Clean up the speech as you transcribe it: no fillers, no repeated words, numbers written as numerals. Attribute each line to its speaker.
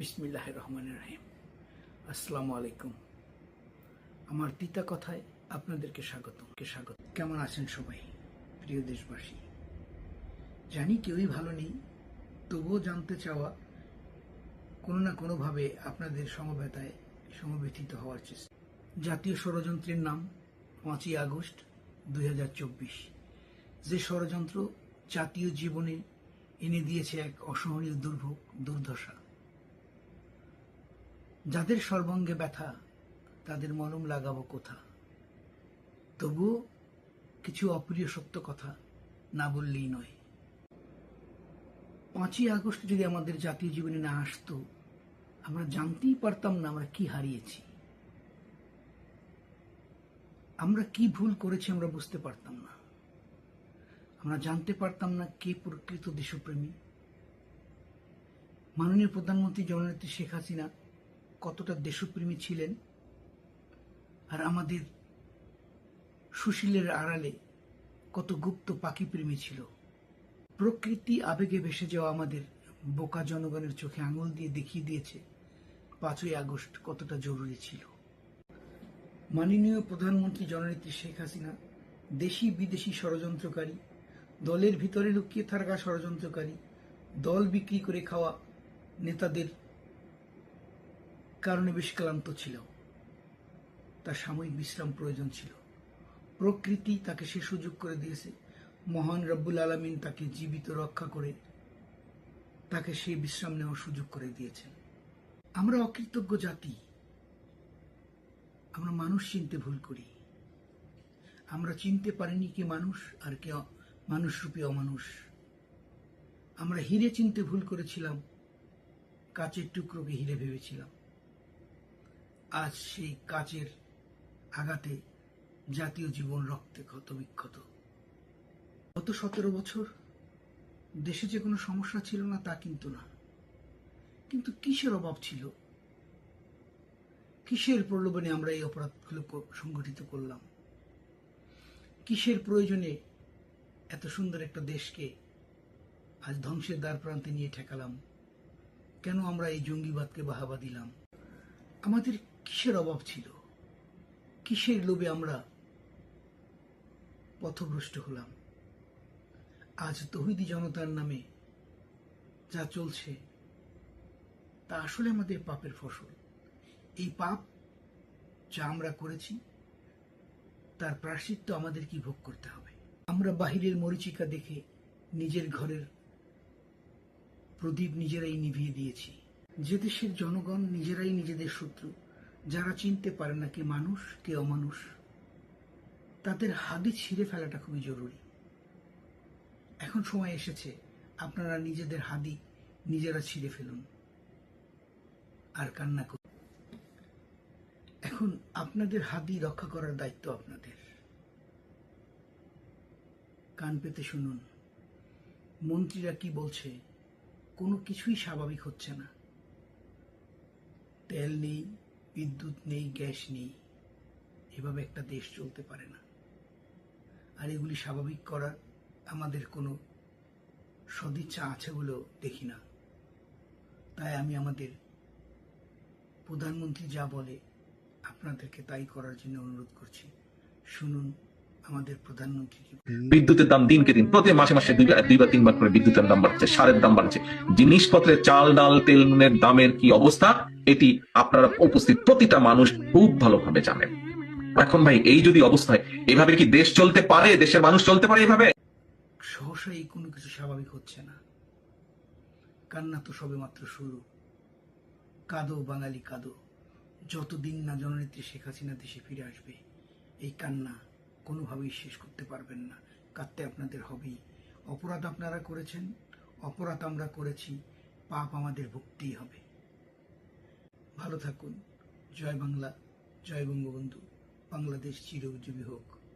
Speaker 1: বিসমিল্লাহির রহমানির রহিম। আসসালামু আলাইকুম। আমার তিতা কথায় আপনাদেরকে স্বাগত। কেমন আছেন সবাই প্রিয় দেশবাসী? জানি কেউই ভালো নেই, তবুও জানতে চাওয়া, কোনো না কোনোভাবে আপনাদের সমবেতায় সমবেথিত হওয়ার চেষ্টা। জাতীয় ষড়যন্ত্রের নাম 5ই আগস্ট 2024। যে ষড়যন্ত্র জাতীয় জীবনে এনে দিয়েছে এক অসহনীয় দুর্ভোগ, দুর্দশা। যাদের সর্বাঙ্গে ব্যথা, তাদের মলম লাগাবো কোথা? তবুও কিছু অপ্রিয় সত্য কথা না বললেই নয়। 5ই আগস্ট যদি আমাদের জাতীয় জীবনে না আসতো, আমরা জানতেই পারতাম না আমরা কি হারিয়েছি, আমরা কি ভুল করেছি আমরা বুঝতে পারতাম না। আমরা জানতে পারতাম না কে প্রকৃত দেশপ্রেমী। মাননীয় প্রধানমন্ত্রী জননেত্রী শেখ হাসিনা কতটা দেশপ্রেমী ছিলেন, আর আমাদের সুশীলের আড়ালে কত গুপ্ত পাখি প্রেমী ছিল। প্রকৃতি আবেগে ভেসে যাওয়া আমাদের বোকা জনগণের চোখে আঙুল দিয়ে দেখিয়ে দিয়েছে 5ই আগস্ট কতটা জরুরি ছিল। মাননীয় প্রধানমন্ত্রী জননেত্রী শেখ হাসিনা দেশি বিদেশি ষড়যন্ত্রকারী, দলের ভিতরে লুকিয়ে থাকা ষড়যন্ত্রকারী, দল বিক্রি করে খাওয়া নেতাদের কারণে বেশ ক্লান্ত ছিল। তার সাময়িক বিশ্রাম প্রয়োজন ছিল। প্রকৃতি তাকে সে সুযোগ করে দিয়েছে। মহান রব্বুল আলামিন তাকে জীবিত রক্ষা করে তাকে সেই বিশ্রাম নেওয়ার সুযোগ করে দিয়েছেন। আমরা অকৃতজ্ঞ জাতি। আমরা মানুষ চিনতে ভুল করি। আমরা চিনতে পারিনি কে মানুষ আর কে মানুষরূপী অমানুষ। আমরা হিরে চিনতে ভুল করেছিলাম, কাচের টুকরোকে হিরে ভেবেছিলাম। আজ সেই কাচের আঘাতে জাতীয় জীবন রক্তে ক্ষত বিক্ষত। গত 17 বছর দেশে যে কোনো সমস্যা ছিল না তা কিন্তু না, কিন্তু কিসের অভাব ছিল? কিসের প্রলোভনে আমরা এই অপরাধগুলো সংগঠিত করলাম? কিসের প্রয়োজনে এত সুন্দর একটা দেশকে আজ ধ্বংসের দ্বার প্রান্তে নিয়ে ঠেকালাম? কেন আমরা এই জঙ্গিবাদকে বাহাবা দিলাম? আমাদের কিসের অভাব ছিল? কিসের লোভে আমরা পথভ্রষ্ট হলাম? আজ তৌহিদি জনতার নামে যা চলছে তা আসলে আমাদের পাপের ফসল। এই পাপ যা আমরা করেছি তার প্রায়শ্চিত্ত আমাদের কি ভোগ করতে হবে? আমরা বাহিরের মরীচিকা দেখে নিজের ঘরের প্রদীপ নিজেরাই নিভিয়ে দিয়েছি। যে দেশের জনগণ নিজেরাই নিজেদের শত্রু, যারা চিনতে পারে না কে মানুষ কে অমানুষ, তাদের হাদি ছিঁড়ে ফেলাটা খুবই জরুরি। এখন সময় এসেছে আপনারা নিজেদের হাদি নিজেরা ছিঁড়ে ফেলুন আর কান্না করুন। এখন আপনাদের হাদি রক্ষা করার দায়িত্ব আপনাদের। কান পেতে শুনুন, মন্ত্রীরা কি বলছে। কোনো কিছুই স্বাভাবিক হচ্ছে না। তেল নেই, বিদ্যুৎ নেই, গ্যাস নেই, এভাবে একটা দেশ চলতে পারে না। আর এগুলি স্বাভাবিক করার আমাদের কোনো সদিচ্ছা আছে বলেও দেখি না। তাই আমি আমাদের প্রধানমন্ত্রী যা বলে আপনাদেরকে তাই করার জন্য অনুরোধ করছি। শুনুন আমাদের প্রধানমন্ত্রী কি।
Speaker 2: বিদ্যুতের দাম দিনকে দিন প্রতি মাসে মাসে দুই বা তিনবার করে বিদ্যুতের দাম বাড়ছে, সারের দাম বাড়ছে, জিনিসপত্রের চাল ডাল তেল নুনের দামের কি অবস্থা এটি আপনারা উপস্থিত প্রতিটা মানুষ খুব ভালোভাবে জানেন। এখন ভাই এই যদি অবস্থায় এভাবে কি দেশ চলতে পারে? দেশের মানুষ চলতে পারে এভাবে?
Speaker 1: সহসাই কোনো কিছু স্বাভাবিক হচ্ছে না। কান্না তো সবে মাত্র শুরু। কাঁদো বাঙালি কাঁদো, যতদিন না জননেত্রী শেখ হাসিনা দেশে ফিরে আসবে এই কান্না কোনোভাবেই শেষ করতে পারবেন না। কাঁদতে আপনাদের হবেই। অপরাধ আপনারা করেছেন, অপরাধ আমরা করেছি, পাপ আমাদের ভুগতেই হবে। ভালো থাকুন। জয় বাংলা, জয় বঙ্গবন্ধু। বাংলাদেশ চিরজীবী হোক।